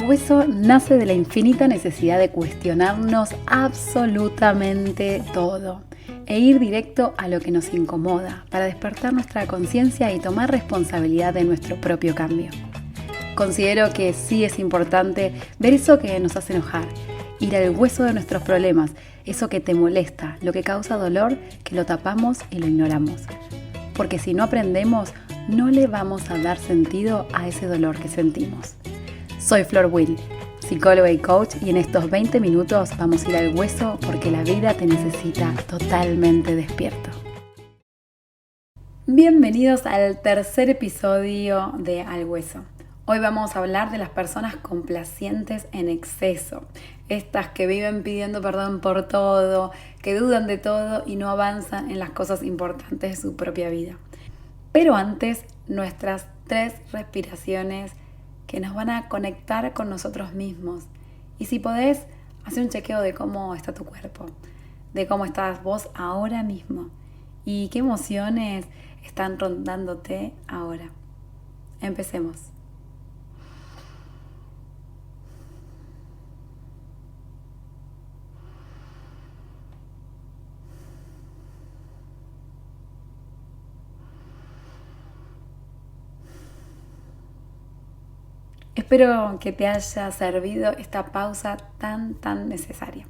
hueso nace de la infinita necesidad de cuestionarnos absolutamente todo e ir directo a lo que nos incomoda para despertar nuestra conciencia y tomar responsabilidad de nuestro propio cambio. Considero que sí es importante ver eso que nos hace enojar, ir al hueso de nuestros problemas, eso que te molesta, lo que causa dolor, que lo tapamos y lo ignoramos. Porque si no aprendemos, no le vamos a dar sentido a ese dolor que sentimos. Soy Flor Will, psicóloga y coach, y en estos 20 minutos vamos a ir al hueso porque la vida te necesita totalmente despierto. Bienvenidos al tercer episodio de Al Hueso. Hoy vamos a hablar de las personas complacientes en exceso. Estas que viven pidiendo perdón por todo, que dudan de todo y no avanzan en las cosas importantes de su propia vida. Pero antes, nuestras 3 respiraciones que nos van a conectar con nosotros mismos. Y si podés, hacer un chequeo de cómo está tu cuerpo, de cómo estás vos ahora mismo y qué emociones están rondándote ahora. Empecemos. Espero que te haya servido esta pausa tan necesaria.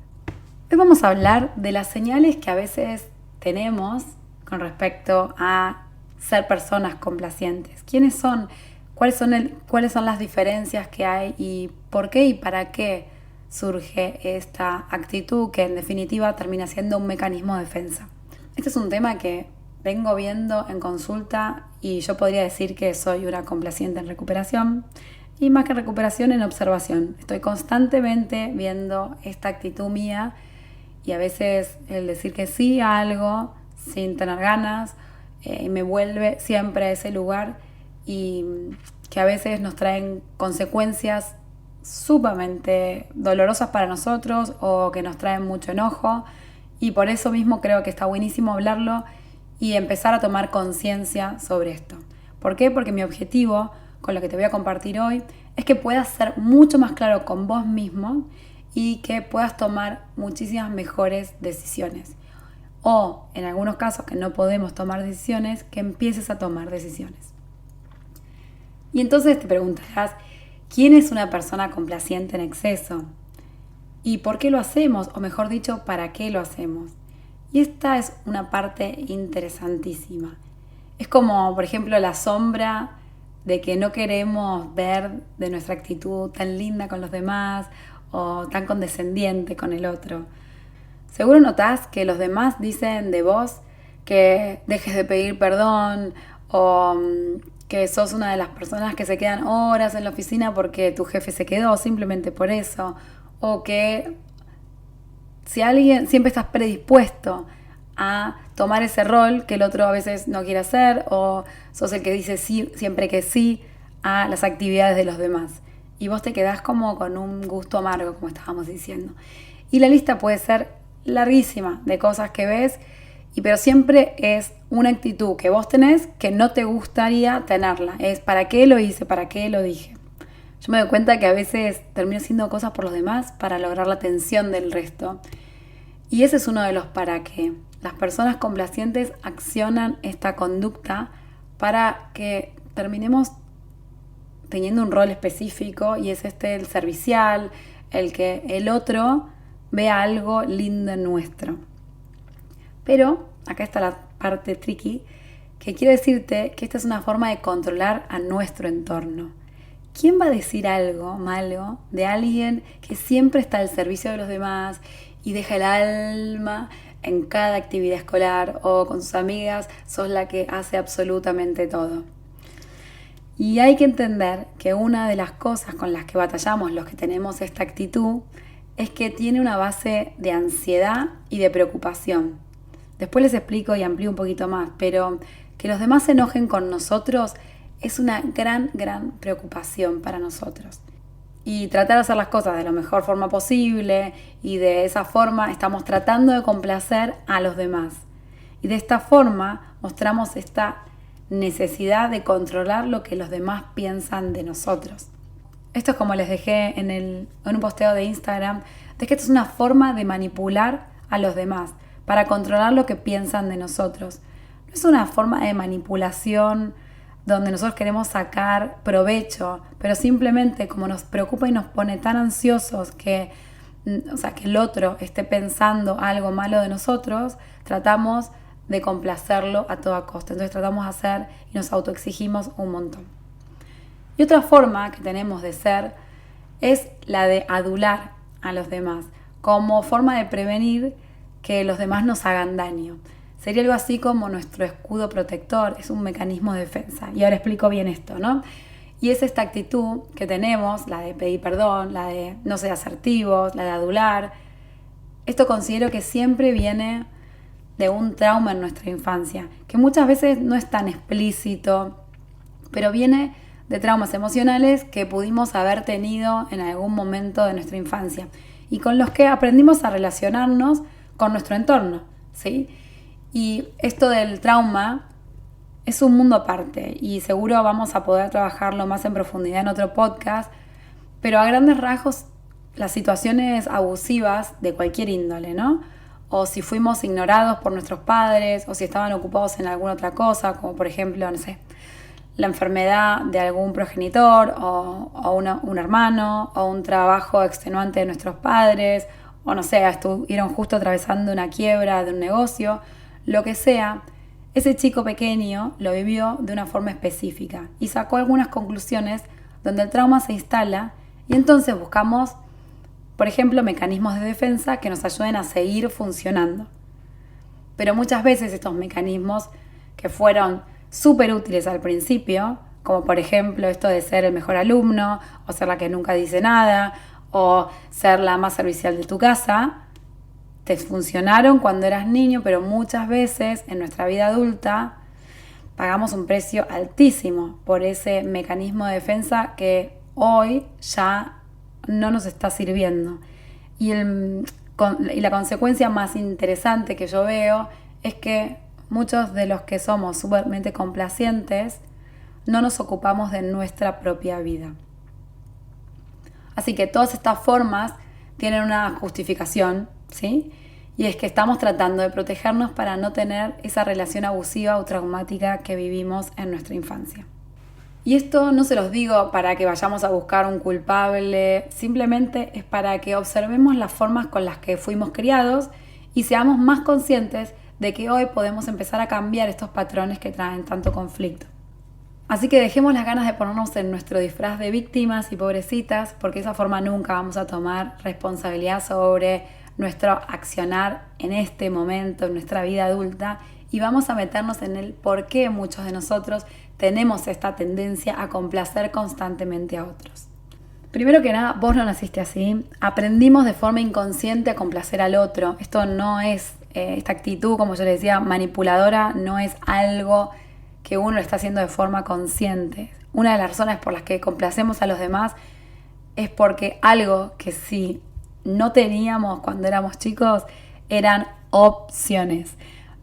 Hoy vamos a hablar de las señales que a veces tenemos con respecto a ser personas complacientes. ¿Quiénes son? ¿Cuáles son las diferencias que hay? ¿Y por qué y para qué surge esta actitud que en definitiva termina siendo un mecanismo de defensa? Este es un tema que vengo viendo en consulta y yo podría decir que soy una complaciente en recuperación. Y más que recuperación, en observación. Estoy constantemente viendo esta actitud mía y a veces el decir que sí a algo sin tener ganas me vuelve siempre a ese lugar y que a veces nos traen consecuencias sumamente dolorosas para nosotros o que nos traen mucho enojo, y por eso mismo creo que está buenísimo hablarlo y empezar a tomar conciencia sobre esto. ¿Por qué? Porque mi objetivo con lo que te voy a compartir hoy es que puedas ser mucho más claro con vos mismo y que puedas tomar muchísimas mejores decisiones. O en algunos casos que no podemos tomar decisiones, que empieces a tomar decisiones. Y entonces te preguntarás, ¿quién es una persona complaciente en exceso? ¿Y por qué lo hacemos? O mejor dicho, ¿para qué lo hacemos? Y esta es una parte interesantísima. Es como, por ejemplo, la sombra de que no queremos ver de nuestra actitud tan linda con los demás o tan condescendiente con el otro. Seguro notás que los demás dicen de vos que dejes de pedir perdón o que sos una de las personas que se quedan horas en la oficina porque tu jefe se quedó simplemente por eso, o que si alguien siempre estás predispuesto a tomar ese rol que el otro a veces no quiere hacer, o sos el que dice sí, siempre que sí a las actividades de los demás. Y vos te quedás como con un gusto amargo, como estábamos diciendo. Y la lista puede ser larguísima de cosas que ves, pero siempre es una actitud que vos tenés que no te gustaría tenerla. Es ¿para qué lo hice? ¿Para qué lo dije? Yo me doy cuenta que a veces termino haciendo cosas por los demás para lograr la atención del resto. Y ese es uno de los para qué. Las personas complacientes accionan esta conducta para que terminemos teniendo un rol específico, y es el servicial, el que el otro vea algo lindo en nuestro. Pero acá está la parte tricky, que quiero decirte que esta es una forma de controlar a nuestro entorno. ¿Quién va a decir algo malo de alguien que siempre está al servicio de los demás y deja el alma en cada actividad escolar, o con sus amigas sos la que hace absolutamente todo? Y hay que entender que una de las cosas con las que batallamos los que tenemos esta actitud es que tiene una base de ansiedad y de preocupación. Después les explico y amplío un poquito más, pero que los demás se enojen con nosotros es una gran preocupación para nosotros. Y tratar de hacer las cosas de la mejor forma posible, y de esa forma estamos tratando de complacer a los demás. Y de esta forma mostramos esta necesidad de controlar lo que los demás piensan de nosotros. Esto es como les dejé en un posteo de Instagram, de que esto es una forma de manipular a los demás para controlar lo que piensan de nosotros. No es una forma de manipulación donde nosotros queremos sacar provecho, pero simplemente como nos preocupa y nos pone tan ansiosos que el otro esté pensando algo malo de nosotros, tratamos de complacerlo a toda costa. Entonces tratamos de hacer y nos autoexigimos un montón. Y otra forma que tenemos de ser es la de adular a los demás, como forma de prevenir que los demás nos hagan daño. Sería algo así como nuestro escudo protector, es un mecanismo de defensa. Y ahora explico bien esto, ¿no? Y es esta actitud que tenemos, la de pedir perdón, la de no ser asertivos, la de adular. Esto considero que siempre viene de un trauma en nuestra infancia, que muchas veces no es tan explícito, pero viene de traumas emocionales que pudimos haber tenido en algún momento de nuestra infancia y con los que aprendimos a relacionarnos con nuestro entorno, ¿sí? Y esto del trauma es un mundo aparte y seguro vamos a poder trabajarlo más en profundidad en otro podcast, pero a grandes rasgos las situaciones abusivas de cualquier índole, ¿no? O si fuimos ignorados por nuestros padres o si estaban ocupados en alguna otra cosa, como por ejemplo, no sé, la enfermedad de algún progenitor o un hermano o un trabajo extenuante de nuestros padres o no sé, estuvieron justo atravesando una quiebra de un negocio, lo que sea, ese chico pequeño lo vivió de una forma específica y sacó algunas conclusiones donde el trauma se instala y entonces buscamos, por ejemplo, mecanismos de defensa que nos ayuden a seguir funcionando. Pero muchas veces estos mecanismos que fueron súper útiles al principio, como por ejemplo esto de ser el mejor alumno, o ser la que nunca dice nada, o ser la más servicial de tu casa, te funcionaron cuando eras niño, pero muchas veces en nuestra vida adulta pagamos un precio altísimo por ese mecanismo de defensa que hoy ya no nos está sirviendo. Y la consecuencia más interesante que yo veo es que muchos de los que somos súpermente complacientes no nos ocupamos de nuestra propia vida. Así que todas estas formas tienen una justificación, ¿sí? Y es que estamos tratando de protegernos para no tener esa relación abusiva o traumática que vivimos en nuestra infancia. Y esto no se los digo para que vayamos a buscar un culpable, simplemente es para que observemos las formas con las que fuimos criados y seamos más conscientes de que hoy podemos empezar a cambiar estos patrones que traen tanto conflicto. Así que dejemos las ganas de ponernos en nuestro disfraz de víctimas y pobrecitas, porque de esa forma nunca vamos a tomar responsabilidad sobre nuestro accionar en este momento, en nuestra vida adulta, y vamos a meternos en el por qué muchos de nosotros tenemos esta tendencia a complacer constantemente a otros. Primero que nada, vos no naciste así, aprendimos de forma inconsciente a complacer al otro. Esto no es, esta actitud, como yo les decía, manipuladora, no es algo que uno lo está haciendo de forma consciente. Una de las razones por las que complacemos a los demás es porque algo que sí no teníamos cuando éramos chicos eran opciones.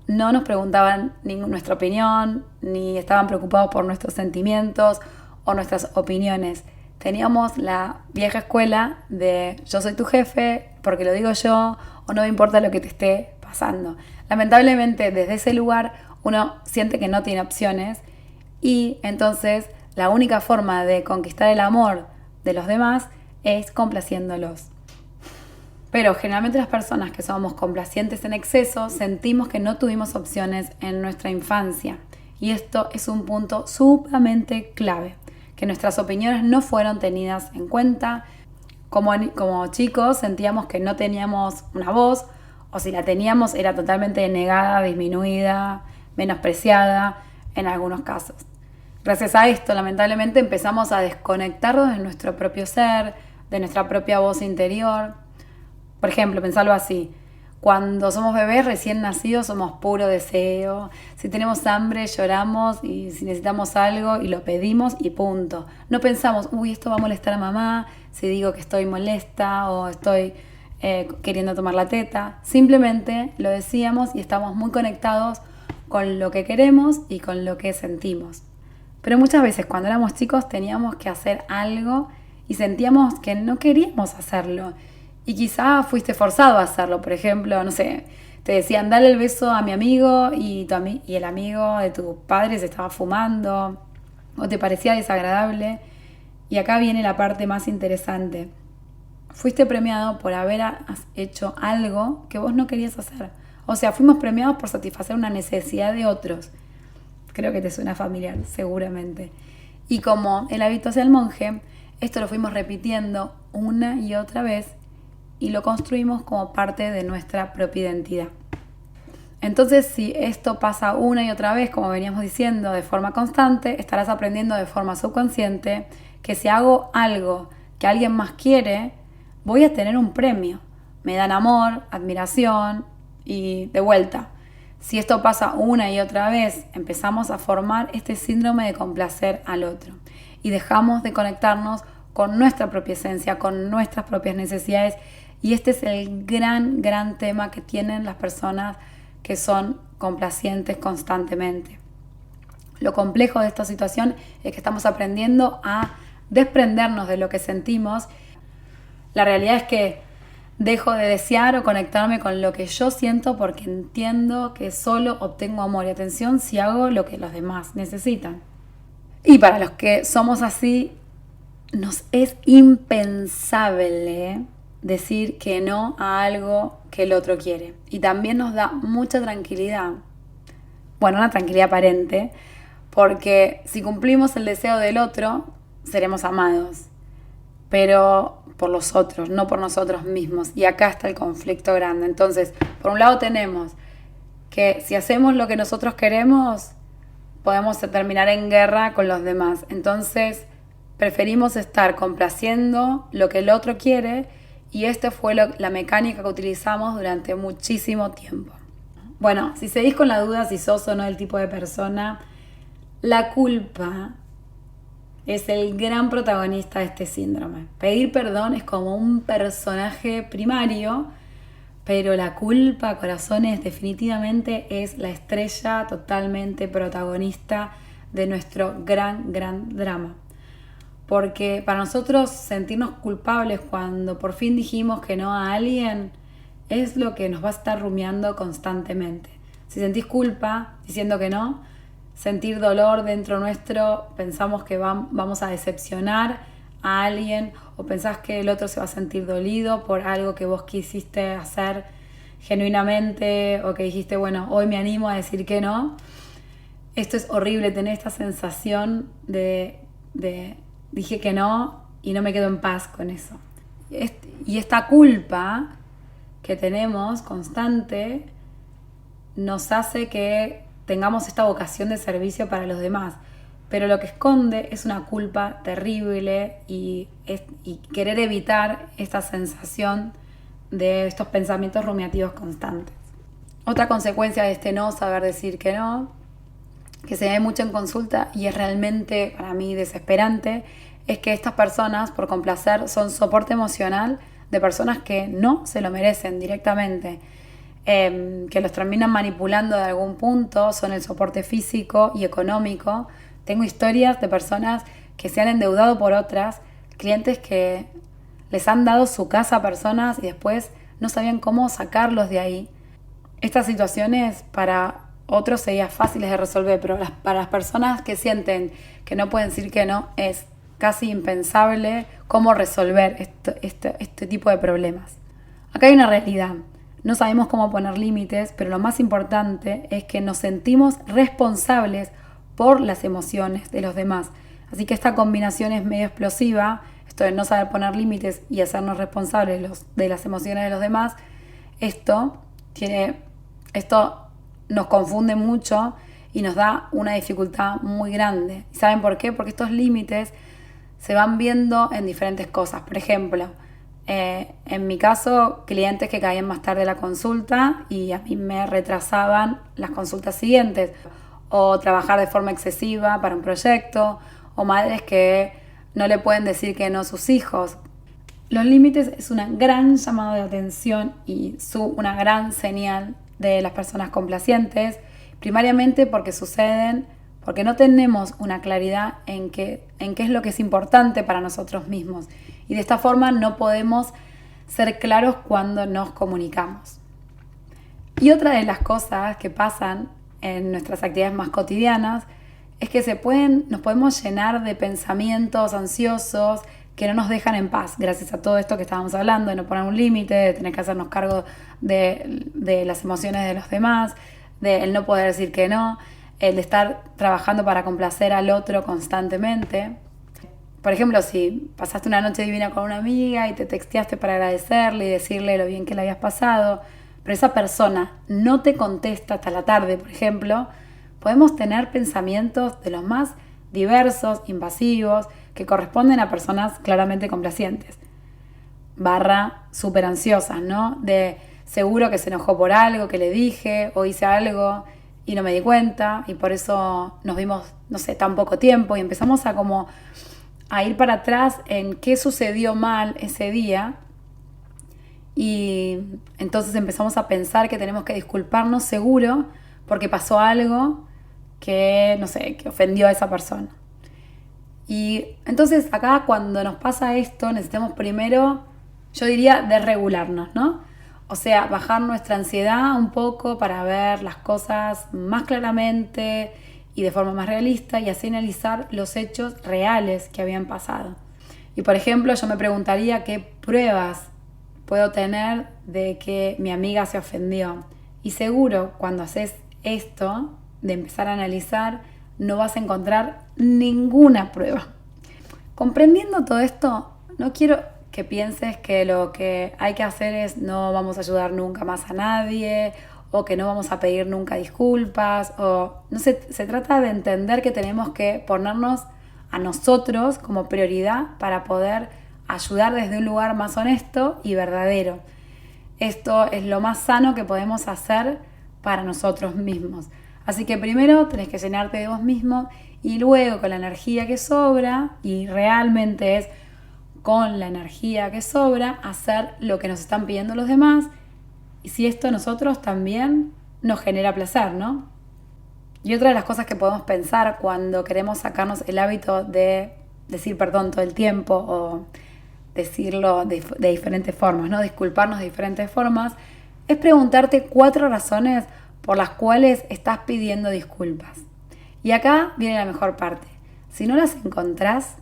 No nos preguntaban ni nuestra opinión, ni estaban preocupados por nuestros sentimientos o nuestras opiniones. Teníamos la vieja escuela de yo soy tu jefe porque lo digo yo o no me importa lo que te esté pasando. Lamentablemente desde ese lugar uno siente que no tiene opciones y entonces la única forma de conquistar el amor de los demás es complaciéndolos. Pero generalmente las personas que somos complacientes en exceso sentimos que no tuvimos opciones en nuestra infancia. Y esto es un punto sumamente clave, que nuestras opiniones no fueron tenidas en cuenta. Como chicos sentíamos que no teníamos una voz, o si la teníamos era totalmente negada, disminuida, menospreciada en algunos casos. Gracias a esto, lamentablemente, empezamos a desconectarnos de nuestro propio ser, de nuestra propia voz interior. Por ejemplo, pensarlo así, cuando somos bebés recién nacidos somos puro deseo, si tenemos hambre lloramos y si necesitamos algo y lo pedimos y punto. No pensamos, esto va a molestar a mamá si digo que estoy molesta o estoy queriendo tomar la teta. Simplemente lo decíamos y estamos muy conectados con lo que queremos y con lo que sentimos. Pero muchas veces cuando éramos chicos teníamos que hacer algo y sentíamos que no queríamos hacerlo. Y quizá fuiste forzado a hacerlo. Por ejemplo, no sé, te decían dale el beso a mi amigo y el amigo de tus padres estaba fumando o te parecía desagradable. Y acá viene la parte más interesante. Fuiste premiado por haber hecho algo que vos no querías hacer. O sea, fuimos premiados por satisfacer una necesidad de otros. Creo que te suena familiar, seguramente. Y como el hábito hacia el monje, esto lo fuimos repitiendo una y otra vez y lo construimos como parte de nuestra propia identidad. Entonces, si esto pasa una y otra vez, como veníamos diciendo, de forma constante, estarás aprendiendo de forma subconsciente que si hago algo que alguien más quiere, voy a tener un premio. Me dan amor, admiración y de vuelta. Si esto pasa una y otra vez, empezamos a formar este síndrome de complacer al otro y dejamos de conectarnos con nuestra propia esencia, con nuestras propias necesidades. Y este es el gran tema que tienen las personas que son complacientes constantemente. Lo complejo de esta situación es que estamos aprendiendo a desprendernos de lo que sentimos. La realidad es que dejo de desear o conectarme con lo que yo siento porque entiendo que solo obtengo amor y atención si hago lo que los demás necesitan. Y para los que somos así, nos es impensable decir que no a algo que el otro quiere. Y también nos da mucha tranquilidad. Bueno, una tranquilidad aparente, porque si cumplimos el deseo del otro, seremos amados. Pero por los otros, no por nosotros mismos. Y acá está el conflicto grande. Entonces, por un lado tenemos que si hacemos lo que nosotros queremos, podemos terminar en guerra con los demás. Entonces, preferimos estar complaciendo lo que el otro quiere y esta fue la mecánica que utilizamos durante muchísimo tiempo. Bueno, si seguís con la duda si sos o no el tipo de persona, la culpa es el gran protagonista de este síndrome. Pedir perdón es como un personaje primario, pero la culpa, corazones, definitivamente es la estrella totalmente protagonista de nuestro gran drama. Porque para nosotros sentirnos culpables cuando por fin dijimos que no a alguien es lo que nos va a estar rumiando constantemente. Si sentís culpa diciendo que no, sentir dolor dentro nuestro, pensamos que vamos a decepcionar a alguien o pensás que el otro se va a sentir dolido por algo que vos quisiste hacer genuinamente o que dijiste, bueno, hoy me animo a decir que no. Esto es horrible, tener esta sensación de dije que no y no me quedo en paz con eso. Y esta culpa que tenemos constante nos hace que tengamos esta vocación de servicio para los demás, pero lo que esconde es una culpa terrible y querer evitar esta sensación de estos pensamientos rumiativos constantes. Otra consecuencia de este no saber decir que no, que se ve mucho en consulta y es realmente para mí desesperante, es que estas personas, por complacer, son soporte emocional de personas que no se lo merecen directamente, que los terminan manipulando de algún punto, son el soporte físico y económico. Tengo historias de personas que se han endeudado por otras, clientes que les han dado su casa a personas y después no sabían cómo sacarlos de ahí. Estas situaciones para otros serían fáciles de resolver, pero para las personas que sienten que no pueden decir que no, es casi impensable cómo resolver este tipo de problemas. Acá hay una realidad. No sabemos cómo poner límites, pero lo más importante es que nos sentimos responsables por las emociones de los demás. Así que esta combinación es medio explosiva, esto de no saber poner límites y hacernos responsables de las emociones de los demás. Esto nos confunde mucho y nos da una dificultad muy grande. ¿Y saben por qué? Porque estos límites se van viendo en diferentes cosas. Por ejemplo, en mi caso, clientes que caían más tarde a la consulta y a mí me retrasaban las consultas siguientes, o trabajar de forma excesiva para un proyecto, o madres que no le pueden decir que no a sus hijos. Los límites es una gran llamado de atención y una gran señal de las personas complacientes, primariamente porque suceden porque no tenemos una claridad en qué es lo que es importante para nosotros mismos. Y de esta forma no podemos ser claros cuando nos comunicamos. Y otra de las cosas que pasan en nuestras actividades más cotidianas es que nos podemos llenar de pensamientos ansiosos que no nos dejan en paz, gracias a todo esto que estábamos hablando, de no poner un límite, de tener que hacernos cargo de las emociones de los demás, de el no poder decir que no, el de estar trabajando para complacer al otro constantemente. Por ejemplo, si pasaste una noche divina con una amiga y te texteaste para agradecerle y decirle lo bien que le habías pasado, pero esa persona no te contesta hasta la tarde, por ejemplo, podemos tener pensamientos de los más diversos, invasivos, que corresponden a personas claramente complacientes. Súper ansiosas, ¿no? De seguro que se enojó por algo que le dije o hice algo y no me di cuenta y por eso nos vimos, no sé, tan poco tiempo y empezamos a ir para atrás en qué sucedió mal ese día y entonces empezamos a pensar que tenemos que disculparnos seguro porque pasó algo que, no sé, que ofendió a esa persona. Y entonces acá cuando nos pasa esto necesitamos primero, yo diría, desregularnos, ¿no? O sea, bajar nuestra ansiedad un poco para ver las cosas más claramente y de forma más realista y así analizar los hechos reales que habían pasado. Y por ejemplo, yo me preguntaría qué pruebas puedo tener de que mi amiga se ofendió. Y seguro cuando haces esto, de empezar a analizar, no vas a encontrar ninguna prueba. Comprendiendo todo esto, no quiero que pienses que lo que hay que hacer es no vamos a ayudar nunca más a nadie o que no vamos a pedir nunca disculpas o no sé, se trata de entender que tenemos que ponernos a nosotros como prioridad para poder ayudar desde un lugar más honesto y verdadero. Esto es lo más sano que podemos hacer para nosotros mismos. Así que primero tenés que llenarte de vos mismo y luego con la energía que sobra, y realmente es con la energía que sobra, hacer lo que nos están pidiendo los demás. Y si esto a nosotros también nos genera placer, ¿no? Y otra de las cosas que podemos pensar cuando queremos sacarnos el hábito de decir perdón todo el tiempo o decirlo de diferentes formas, ¿no? Disculparnos de diferentes formas, es preguntarte 4 razones por las cuales estás pidiendo disculpas. Y acá viene la mejor parte. Si no las encontrás,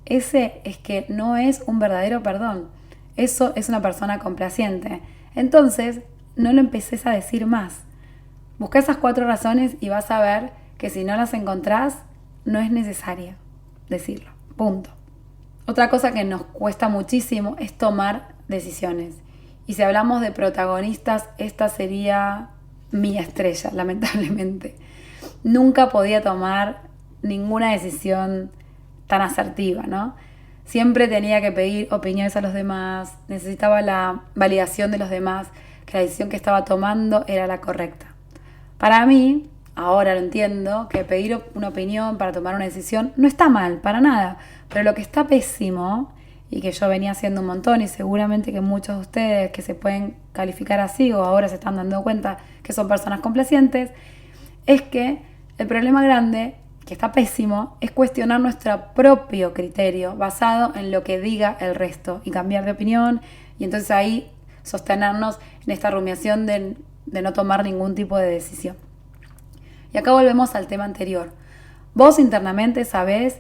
ese es que no es un verdadero perdón. Eso es una persona complaciente. Entonces, no lo empeces a decir más. Busca esas 4 razones y vas a ver que si no las encontrás, no es necesario decirlo. Punto. Otra cosa que nos cuesta muchísimo es tomar decisiones. Y si hablamos de protagonistas, esta sería mi estrella, lamentablemente. Nunca podía tomar ninguna decisión tan asertiva, ¿no? Siempre tenía que pedir opiniones a los demás, necesitaba la validación de los demás, que la decisión que estaba tomando era la correcta. Para mí, ahora lo entiendo, que pedir una opinión para tomar una decisión no está mal, para nada, pero lo que está pésimo, y que yo venía haciendo un montón, y seguramente que muchos de ustedes que se pueden calificar así o ahora se están dando cuenta que son personas complacientes, es que el problema grande, que está pésimo, es cuestionar nuestro propio criterio basado en lo que diga el resto y cambiar de opinión y entonces ahí sostenernos en esta rumiación de no tomar ningún tipo de decisión. Y acá volvemos al tema anterior. Vos internamente sabés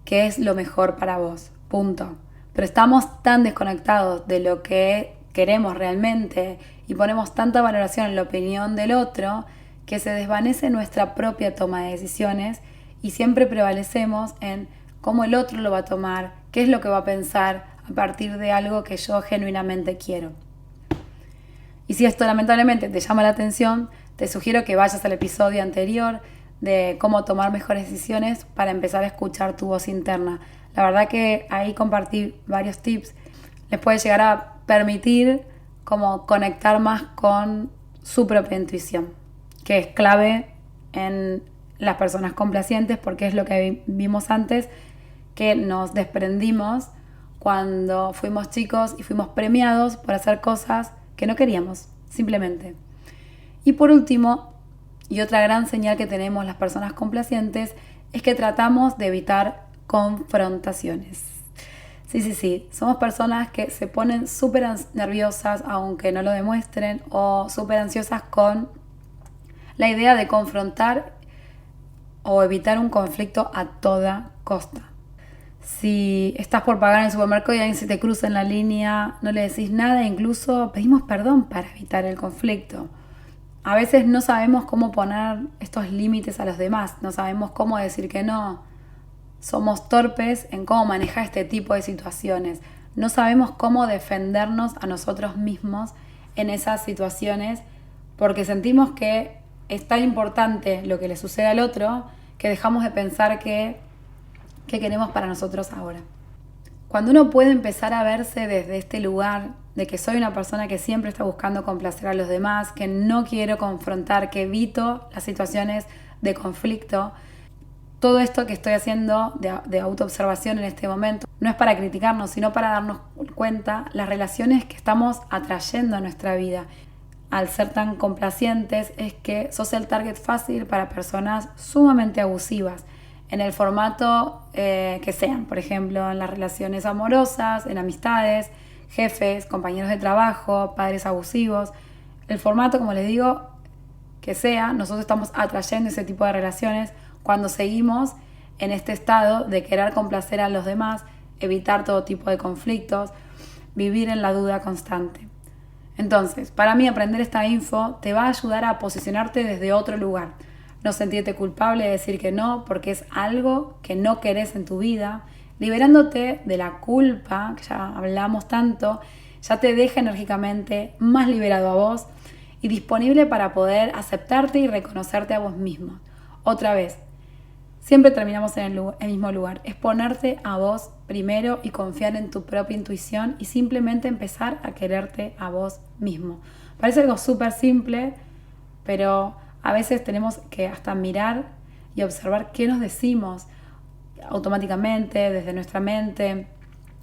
qué es lo mejor para vos, punto. Pero estamos tan desconectados de lo que queremos realmente y ponemos tanta valoración en la opinión del otro que se desvanece nuestra propia toma de decisiones y siempre prevalecemos en cómo el otro lo va a tomar, qué es lo que va a pensar a partir de algo que yo genuinamente quiero. Y si esto lamentablemente te llama la atención, te sugiero que vayas al episodio anterior de cómo tomar mejores decisiones para empezar a escuchar tu voz interna. La verdad que ahí compartí varios tips. Les puede llegar a permitir como conectar más con su propia intuición, que es clave en las personas complacientes porque es lo que vimos antes, que nos desprendimos cuando fuimos chicos y fuimos premiados por hacer cosas que no queríamos, simplemente. Y por último, Y otra gran señal que tenemos las personas complacientes es que tratamos de evitar confrontaciones. Sí. Somos personas que se ponen súper nerviosas aunque no lo demuestren, o súper ansiosas con la idea de confrontar o evitar un conflicto a toda costa. Si estás por pagar en el supermercado y alguien se te cruza en la línea, no le decís nada, incluso pedimos perdón para evitar el conflicto. A veces no sabemos cómo poner estos límites a los demás, no sabemos cómo decir que no. Somos torpes en cómo manejar este tipo de situaciones. No sabemos cómo defendernos a nosotros mismos en esas situaciones porque sentimos que es tan importante lo que le sucede al otro que dejamos de pensar qué queremos para nosotros ahora. Cuando uno puede empezar a verse desde este lugar de que soy una persona que siempre está buscando complacer a los demás, que no quiero confrontar, que evito las situaciones de conflicto, todo esto que estoy haciendo de autoobservación en este momento no es para criticarnos, sino para darnos cuenta las relaciones que estamos atrayendo a nuestra vida. Al ser tan complacientes es que sos el target fácil para personas sumamente abusivas, en el formato que sean, por ejemplo, en las relaciones amorosas, en amistades, jefes, compañeros de trabajo, padres abusivos. El formato, como les digo, que sea, nosotros estamos atrayendo ese tipo de relaciones cuando seguimos en este estado de querer complacer a los demás, evitar todo tipo de conflictos, vivir en la duda constante. Entonces, para mí aprender esta info te va a ayudar a posicionarte desde otro lugar. No sentirte culpable de decir que no, porque es algo que no querés en tu vida. Liberándote de la culpa, que ya hablamos tanto, ya te deja enérgicamente más liberado a vos y disponible para poder aceptarte y reconocerte a vos mismo. Otra vez, siempre terminamos en el mismo lugar. Es ponerte a vos primero y confiar en tu propia intuición y simplemente empezar a quererte a vos mismo. Parece algo súper simple, pero a veces tenemos que hasta mirar y observar qué nos decimos automáticamente desde nuestra mente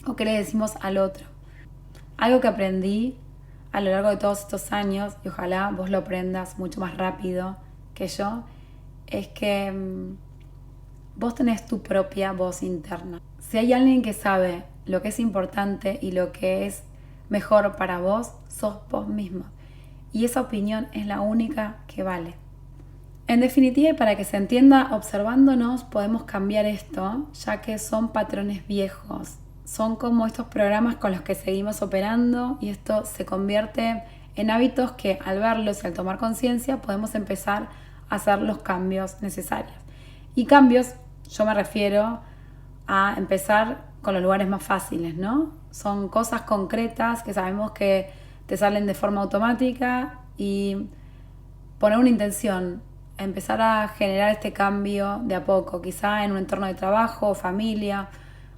o qué le decimos al otro. Algo que aprendí a lo largo de todos estos años, y ojalá vos lo aprendas mucho más rápido que yo, es que vos tenés tu propia voz interna. Si hay alguien que sabe lo que es importante y lo que es mejor para vos, sos vos mismo. Y esa opinión es la única que vale. En definitiva, y para que se entienda, observándonos podemos cambiar esto, ya que son patrones viejos. Son como estos programas con los que seguimos operando y esto se convierte en hábitos que al verlos y al tomar conciencia podemos empezar a hacer los cambios necesarios. Y cambios, yo me refiero a empezar con los lugares más fáciles, ¿no? Son cosas concretas que sabemos que te salen de forma automática y poner una intención, empezar a generar este cambio de a poco, quizá en un entorno de trabajo o familia.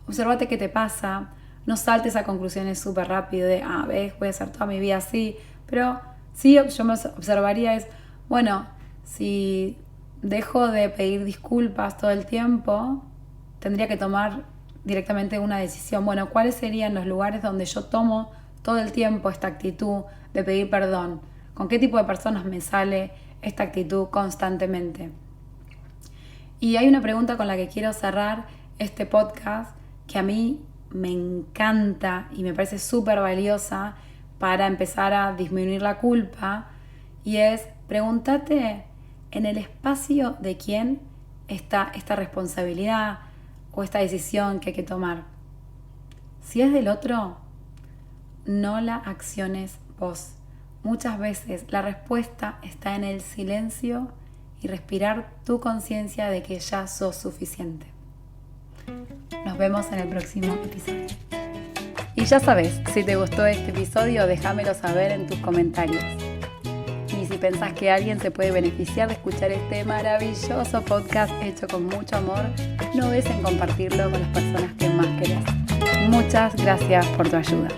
Observate qué te pasa, no saltes a conclusiones súper rápido de, ves, voy a hacer toda mi vida así, pero sí, yo me observaría bueno, si dejo de pedir disculpas todo el tiempo, tendría que tomar directamente una decisión. Bueno, ¿cuáles serían los lugares donde yo tomo todo el tiempo esta actitud de pedir perdón? ¿Con qué tipo de personas me sale esta actitud constantemente? Y hay una pregunta con la que quiero cerrar este podcast que a mí me encanta y me parece súper valiosa para empezar a disminuir la culpa, y es pregúntate en el espacio de quién está esta responsabilidad o esta decisión que hay que tomar. Si es del otro, no la acciones vos. Muchas veces la respuesta está en el silencio y respirar tu conciencia de que ya sos suficiente. Nos vemos en el próximo episodio. Y ya sabes, si te gustó este episodio, déjamelo saber en tus comentarios. Y si pensás que alguien se puede beneficiar de escuchar este maravilloso podcast hecho con mucho amor, no dudes en compartirlo con las personas que más querés. Muchas gracias por tu ayuda.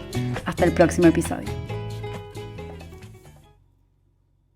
Hasta el próximo episodio.